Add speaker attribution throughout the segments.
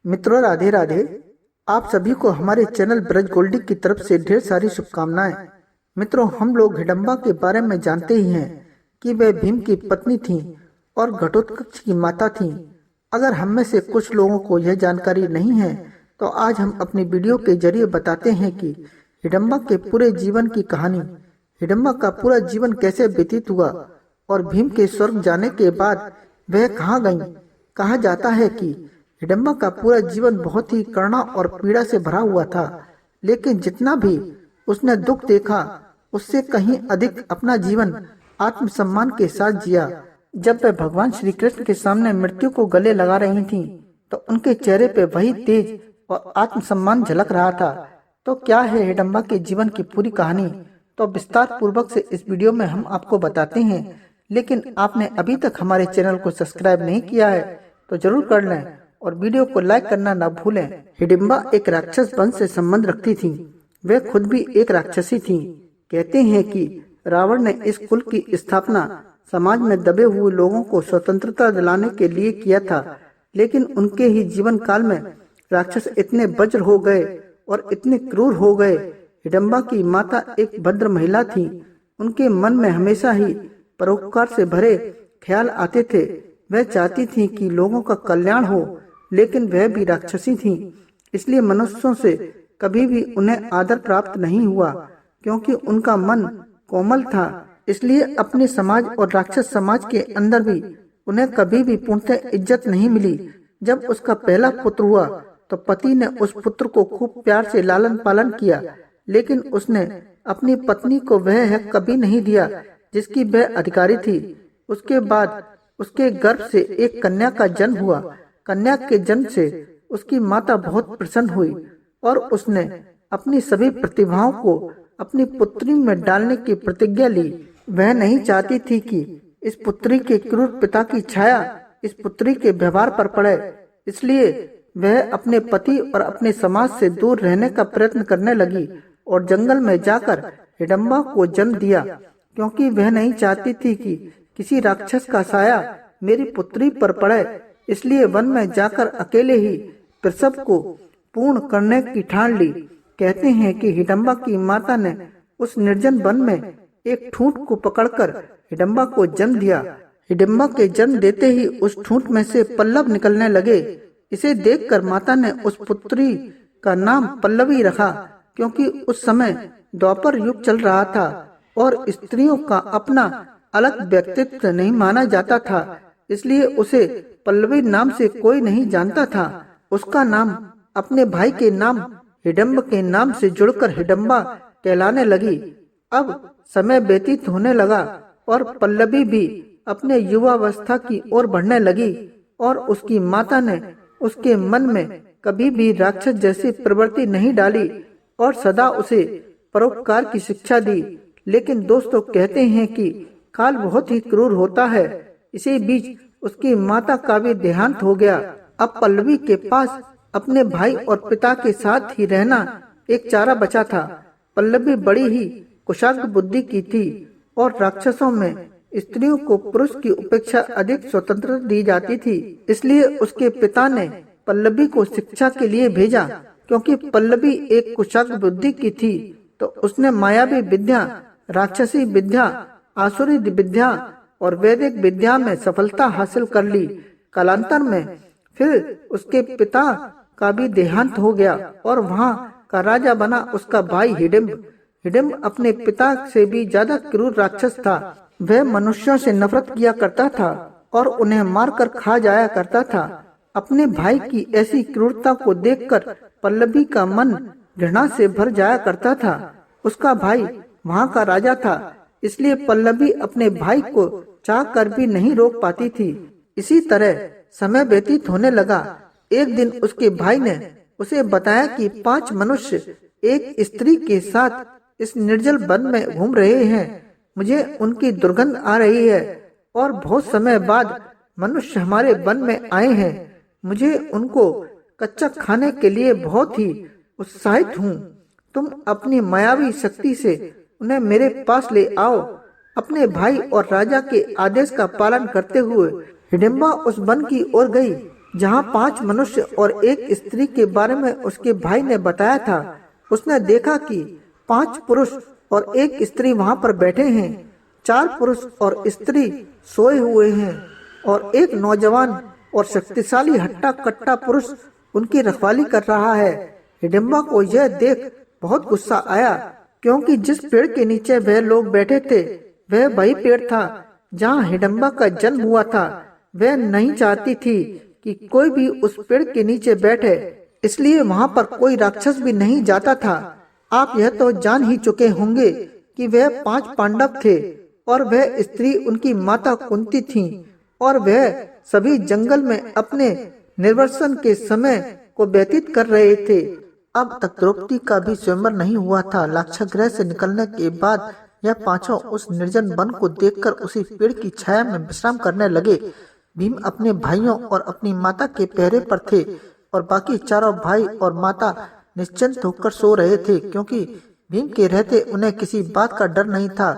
Speaker 1: मित्रों, राधे राधे। आप सभी को हमारे चैनल ब्रज गोल्डी की तरफ से ढेर सारी शुभकामनाएं। मित्रों, हम लोग हिडम्बा के बारे में जानते ही हैं कि वह भीम की पत्नी थीं और घटोत्कच की माता थीं। अगर हम में से कुछ लोगों को यह जानकारी नहीं है तो आज हम अपनी वीडियो के जरिए बताते हैं कि हिडम्बा के पूरे जीवन की कहानी, हिडम्बा का पूरा जीवन कैसे व्यतीत हुआ और भीम के स्वर्ग जाने के बाद वह कहाँ गईं। कहा जाता है कि हिडम्बा का पूरा जीवन बहुत ही करुणा और पीड़ा से भरा हुआ था, लेकिन जितना भी उसने दुख देखा उससे कहीं अधिक अपना जीवन आत्मसम्मान के साथ जिया। जब वह भगवान श्री कृष्ण के सामने मृत्यु को गले लगा रही थीं, तो उनके चेहरे पे वही तेज और आत्मसम्मान झलक रहा था। तो क्या है हिडम्बा के जीवन की पूरी कहानी, तो विस्तार पूर्वक से इस वीडियो में हम आपको बताते हैं। लेकिन आपने अभी तक हमारे चैनल को सब्सक्राइब नहीं किया है तो जरूर कर लें और वीडियो को लाइक करना न भूलें। हिडिम्बा एक राक्षस वंश से संबंध रखती थीं। वे खुद भी एक राक्षसी थीं। कहते हैं कि रावण ने इस कुल की स्थापना समाज में दबे हुए लोगों को स्वतंत्रता दिलाने के लिए किया था, लेकिन उनके ही जीवन काल में राक्षस इतने वज्र हो गए और इतने क्रूर हो गए। हिडम्बा की माता एक भद्र महिला थी। उनके मन में हमेशा ही परोपकार से भरे ख्याल आते थे। वह चाहती थी कि लोगों का कल्याण हो, लेकिन वह भी राक्षसी थी, इसलिए मनुष्यों से कभी भी उन्हें आदर प्राप्त नहीं हुआ। क्योंकि उनका मन कोमल था, इसलिए अपने समाज और राक्षस समाज के अंदर भी उन्हें कभी भी पूर्णतः इज्जत नहीं मिली। जब उसका पहला पुत्र हुआ तो पति ने उस पुत्र को खूब प्यार से लालन पालन किया, लेकिन उसने अपनी पत्नी को वह हक कभी नहीं दिया जिसकी वह अधिकारी थी। उसके बाद उसके गर्भ से एक कन्या का जन्म हुआ। कन्या के जन्म से उसकी माता बहुत प्रसन्न हुई और उसने अपनी सभी प्रतिभाओं को अपनी पुत्री में डालने की प्रतिज्ञा ली। वह नहीं चाहती थी कि इस पुत्री के क्रूर पिता की छाया इस पुत्री के व्यवहार पर पड़े, इसलिए वह अपने पति और अपने समाज से दूर रहने का प्रयत्न करने लगी और जंगल में जाकर हिडम्बा को जन्म दिया। क्योंकि वह नहीं चाहती थी कि किसी राक्षस का साया मेरी पुत्री पर पड़े, इसलिए वन में जाकर अकेले ही प्रसव को पूर्ण करने की ठान ली। कहते हैं कि हिडम्बा की माता ने उस निर्जन वन में एक ठूंठ को पकड़कर हिडम्बा को जन्म दिया। हिडम्बा के जन्म देते ही उस ठूंठ में से पल्लव निकलने लगे। इसे देखकर माता ने उस पुत्री का नाम पल्लवी रखा, क्योंकि उस समय द्वापर युग चल रहा था और स्त्रियों का अपना अलग व्यक्तित्व नहीं माना जाता था, इसलिए उसे पल्लवी नाम से कोई नहीं जानता था। उसका नाम अपने भाई के नाम हिडम्ब के नाम से जुड़कर हिडम्बा कहलाने लगी। अब समय व्यतीत होने लगा और पल्लवी भी अपने युवावस्था की ओर बढ़ने लगी और उसकी माता ने उसके मन में कभी भी राक्षस जैसी प्रवृत्ति नहीं डाली और सदा उसे परोपकार की शिक्षा दी। लेकिन दोस्तों, कहते हैं कि काल बहुत ही क्रूर होता है। इसी बीच उसकी माता का भी देहांत हो गया। अब पल्लवी के पास अपने भाई और पिता के साथ ही रहना एक चारा बचा था। पल्लवी बड़ी ही कुशाग्र बुद्धि की थी और राक्षसों में स्त्रियों को पुरुष की उपेक्षा अधिक स्वतंत्रता दी जाती थी, इसलिए उसके पिता ने पल्लवी को शिक्षा के लिए भेजा। क्योंकि पल्लवी एक कुशाग्र बुद्धि की थी तो उसने मायावी विद्या, राक्षसी विद्या, आसुरी विद्या और वैदिक विद्या में सफलता हासिल कर ली। कालांतर में फिर उसके पिता का भी देहांत हो गया और वहाँ का राजा बना उसका भाई हिडिम्ब। हिडिम्ब अपने पिता से भी ज्यादा क्रूर राक्षस था। वह मनुष्यों से नफरत किया करता था और उन्हें मारकर खा जाया करता था। अपने भाई की ऐसी क्रूरता को देखकर पल्लवी का मन घृणा से भर जाया करता था। उसका भाई वहाँ का राजा था, इसलिए पल्लवी अपने भाई को चाह कर भी नहीं रोक पाती थी। इसी तरह समय व्यतीत होने लगा। एक दिन उसके भाई ने उसे बताया कि 5 मनुष्य एक स्त्री के साथ इस निर्जल वन में घूम रहे हैं। मुझे उनकी दुर्गंध आ रही है और बहुत समय बाद मनुष्य हमारे वन में आए हैं। मुझे उनको कच्चा खाने के लिए बहुत ही उत्साहित हूँ। तुम अपनी मायावी शक्ति से उन्हें मेरे पास ले आओ। अपने भाई और राजा के आदेश का पालन करते हुए हिडिम्बा उस वन की ओर गई। जहाँ 5 मनुष्य और एक स्त्री के बारे में उसके भाई ने बताया था, उसने देखा कि 5 पुरुष और एक स्त्री वहाँ पर बैठे हैं। 4 पुरुष और स्त्री सोए हुए हैं और एक नौजवान और शक्तिशाली हट्टा कट्टा पुरुष उनकी रखवाली कर रहा है। हिडिंबा को यह देख बहुत गुस्सा आया, क्योंकि जिस पेड़ के नीचे वह लोग बैठे थे वह वही पेड़ था जहाँ हिडिंबा का जन्म हुआ था। वह नहीं चाहती थी कि कोई भी उस पेड़ के नीचे बैठे, इसलिए वहाँ पर कोई राक्षस भी नहीं जाता था। आप यह तो जान ही चुके होंगे कि वह 5 पांडव थे और वह स्त्री उनकी माता कुंती थी, और वह सभी जंगल में अपने निर्वासन के समय को व्यतीत कर रहे थे। अब तक द्रौपदी का भी स्वयंवर नहीं हुआ था। लाक्षागृह से निकलने के बाद यह पांचों उस निर्जन वन को देखकर उसी पेड़ की छाया में विश्राम करने लगे। भीम अपने भाइयों और अपनी माता के पहरे पर थे और बाकी चारों भाई और माता निश्चिंत होकर सो रहे थे, क्योंकि भीम के रहते उन्हें किसी बात का डर नहीं था।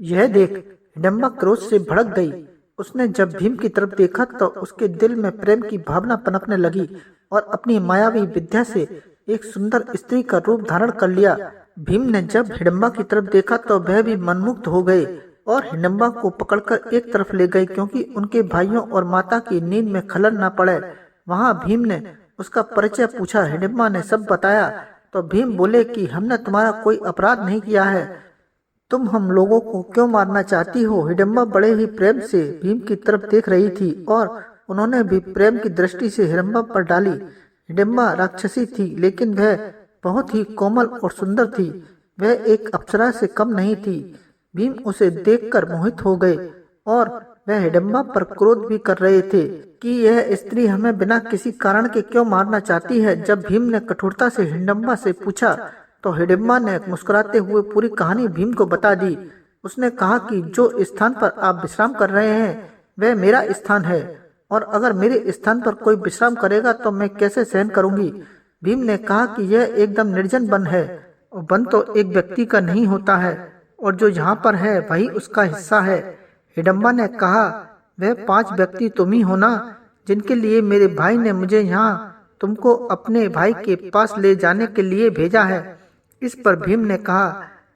Speaker 1: यह देख हिडिंबा क्रोध से भड़क गई। उसने जब भीम की तरफ देखा तो उसके दिल में प्रेम की भावना पनपने लगी और अपनी मायावी विद्या से एक सुंदर स्त्री का रूप धारण कर लिया। भीम ने जब हिडिंबा की तरफ देखा तो वह भी मनमुग्ध हो गए और हिडिंबा को पकड़कर एक तरफ ले गए, क्योंकि उनके भाइयों और माता की नींद में खलल न पड़े। वहां भीम ने उसका परिचय पूछा। हिडिंबा ने सब बताया तो भीम बोले कि हमने तुम्हारा कोई अपराध नहीं किया है, तुम हम लोगों को क्यों मारना चाहती हो। हिडिंबा बड़े ही प्रेम से भीम की तरफ देख रही थी और उन्होंने भी प्रेम की दृष्टि से हिडिंबा पर डाली। हिडिंबा राक्षसी थी, लेकिन वह बहुत ही कोमल और सुंदर थी। वह एक अप्सरा से कम नहीं थी। भीम उसे देखकर मोहित हो गए और वह हिडिंबा पर क्रोध भी कर रहे थे कि यह स्त्री हमें बिना किसी कारण के क्यों मारना चाहती है। जब भीम ने कठोरता से हिडिंबा से पूछा तो हिडिंबा ने मुस्कुराते हुए पूरी कहानी भीम को बता दी। उसने कहा कि जो स्थान पर आप विश्राम कर रहे हैं वह मेरा स्थान है, और अगर मेरे स्थान पर कोई विश्राम करेगा तो मैं कैसे सहन करूंगी। भीम ने कहा कि यह एकदम निर्जन वन है, और वन तो एक व्यक्ति का नहीं होता है, और जो यहाँ पर है वही उसका हिस्सा है। हिडिंबा ने कहा, वह 5 व्यक्ति तुम ही हो ना, जिनके लिए मेरे भाई ने मुझे यहाँ तुमको अपने भाई के पास ले जाने के लिए भेजा है। इस पर भीम ने कहा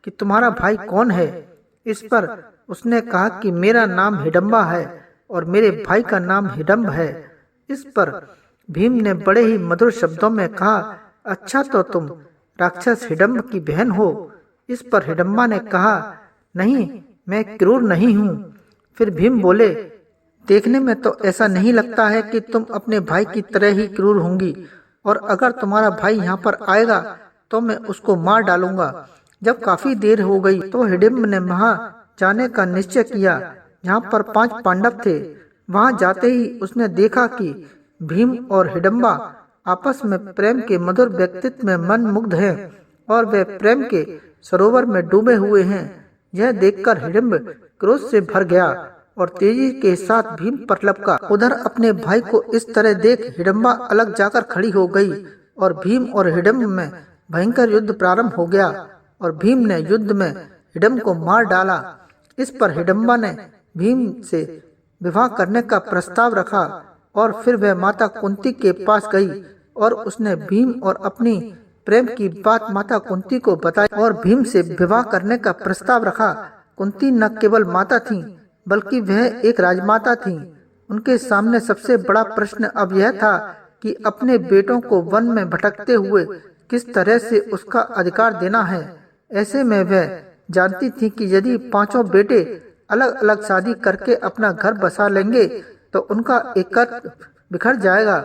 Speaker 1: कि तुम्हारा भाई कौन है। इस पर उसने कहा कि मेरा नाम हिडिंबा है और मेरे भाई का नाम हिडम्ब है। इस पर भीम ने बड़े ही मधुर शब्दों में कहा, अच्छा तो तुम राक्षस हिडम्ब की बहन हो। इस पर हिडिंबा ने कहा, नहीं, मैं क्रूर नहीं हूँ। फिर भीम बोले, देखने में तो ऐसा नहीं लगता है कि तुम अपने भाई की तरह ही क्रूर होंगी, और अगर तुम्हारा भाई यहाँ पर आएगा तो मैं उसको मार डालूंगा। जब काफी देर हो गई तो हिडिंब ने वहां जाने का निश्चय किया जहाँ पर 5 पांडव थे। वहां जाते ही उसने देखा कि भीम और हिडिंबा आपस में प्रेम के मधुर व्यक्तित्व में मन मुग्ध हैं और वे प्रेम के सरोवर में डूबे हुए हैं। यह देखकर हिडिंब क्रोध से भर गया और तेजी के साथ भीम पर लपका। उधर अपने भाई को इस तरह देख हिडिंबा अलग जाकर खड़ी हो गई और भीम और हिडिंब में भयंकर युद्ध प्रारंभ हो गया और भीम ने युद्ध में हिडिंब को मार डाला। इस पर हिडिंबा ने भीम से विवाह करने का प्रस्ताव रखा और फिर वह माता कुंती के पास गई और उसने भीम और अपनी प्रेम की बात माता कुंती को बताई और भीम से विवाह करने का प्रस्ताव रखा। कुंती न केवल माता थी बल्कि वह एक राजमाता थी। उनके सामने सबसे बड़ा प्रश्न अब यह था कि अपने बेटों को वन में भटकते हुए किस तरह से उसका अधिकार देना है। ऐसे में वह जानती थी कि यदि 5 बेटे अलग अलग शादी करके अपना घर बसा लेंगे तो उनका एकत्र बिखर जाएगा,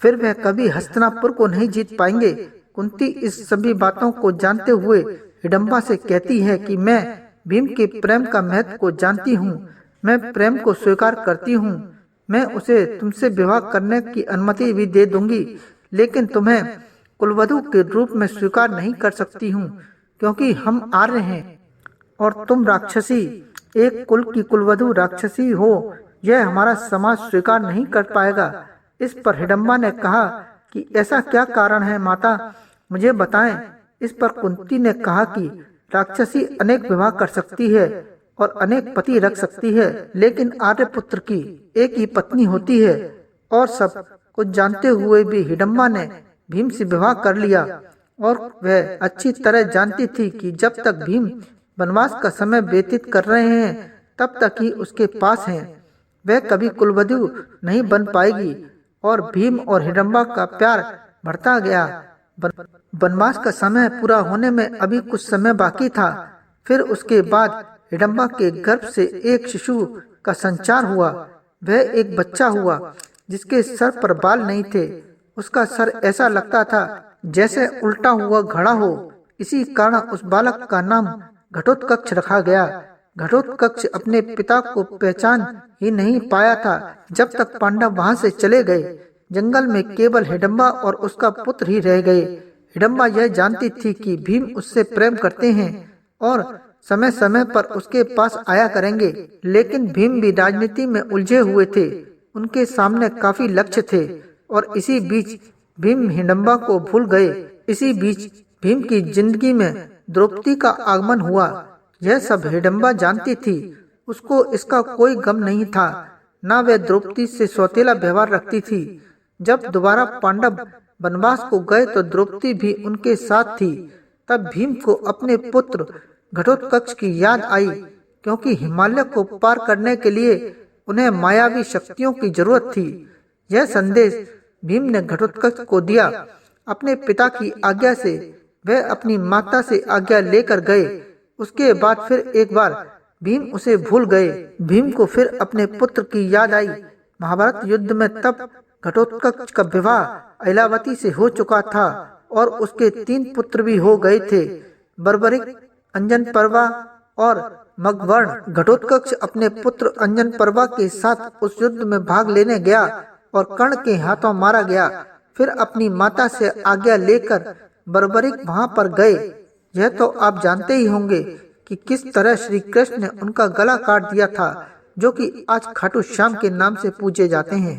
Speaker 1: फिर वह कभी हस्तिनापुर को नहीं जीत पाएंगे। कुंती इस सभी बातों को जानते हुए हिडिंबा से कहती है कि मैं भीम के प्रेम का महत्व को जानती हूँ, मैं प्रेम को स्वीकार करती हूँ, मैं उसे तुमसे विवाह करने की अनुमति भी दे दूंगी, लेकिन तुम्हें कुलवधु के रूप में स्वीकार नहीं कर सकती हूँ, क्योंकि हम आर्य हैं और तुम राक्षसी, एक कुल की कुलवधु राक्षसी हो, यह हमारा समाज स्वीकार नहीं कर पाएगा। इस पर हिडिंबा ने कहा कि ऐसा क्या कारण है माता, मुझे बताएं। इस पर कुंती ने कहा कि राक्षसी अनेक विवाह कर सकती है और अनेक पति रख सकती है, लेकिन आर्यपुत्र की एक ही पत्नी होती है और सब को जानते हुए भी हिडम्बा ने भीम से विवाह कर लिया और वह अच्छी तरह जानती थी कि जब तक भीम वनवास का समय व्यतीत कर रहे हैं तब तक ही उसके पास हैं। वह कभी कुलवधु नहीं बन पाएगी और भीम और हिडम्बा का प्यार बढ़ता गया। वनवास का समय पूरा होने में अभी कुछ समय बाकी था। फिर उसके बाद हिडम्बा के गर्भ से एक शिशु का संचार हुआ। वह एक बच्चा हुआ जिसके सर पर बाल नहीं थे। उसका सर ऐसा लगता था जैसे उल्टा हुआ घड़ा हो। इसी कारण उस बालक का नाम घटोत्कच रखा गया। घटोत्कच अपने पिता को पहचान ही नहीं पाया था जब तक पांडव वहां से चले गए। जंगल में केवल हिडम्बा और उसका पुत्र ही रह गए। हिडम्बा यह जानती थी कि भीम उससे प्रेम करते हैं और समय समय पर उसके पास आया करेंगे, लेकिन भीम भी राजनीति में उलझे हुए थे। उनके सामने काफी लक्ष्य थे और इसी बीच भीम हिडम्बा को भूल गए। इसी बीच भीम की जिंदगी में द्रौपदी का आगमन हुआ। यह सब हिडम्बा जानती थी। उसको इसका कोई गम नहीं था। न वह द्रौपदी से सौतेला व्यवहार रखती थी। जब दोबारा पांडव वनवास को गए तो द्रौपदी भी उनके साथ थी। तब भीम को अपने पुत्र घटोत्कच की याद आई, क्योंकि हिमालय को पार करने के लिए उन्हें मायावी शक्तियों की जरूरत थी। यह संदेश भीम ने घटोत्कच को दिया। अपने पिता की आज्ञा से वह अपनी माता से आज्ञा लेकर गए। उसके बाद फिर एक बार भीम उसे भूल गए। भीम को फिर अपने पुत्र की याद आई। महाभारत युद्ध में तब घटोत्कच का विवाह ऐलावती से हो चुका था और उसके 3 पुत्र भी हो गए थे, बर्बरिक, अंजनपर्वा और मगवर्ण। घटोत्कच अपने पुत्र अंजनपर्वा के साथ उस युद्ध में भाग लेने गया और कर्ण के हाथों मारा गया। फिर अपनी माता से आज्ञा लेकर बर्बरिक वहां पर गए। यह तो आप जानते ही होंगे कि किस तरह श्री कृष्ण ने उनका गला काट दिया था, जो कि आज खाटू श्याम के नाम से पूजे जाते हैं।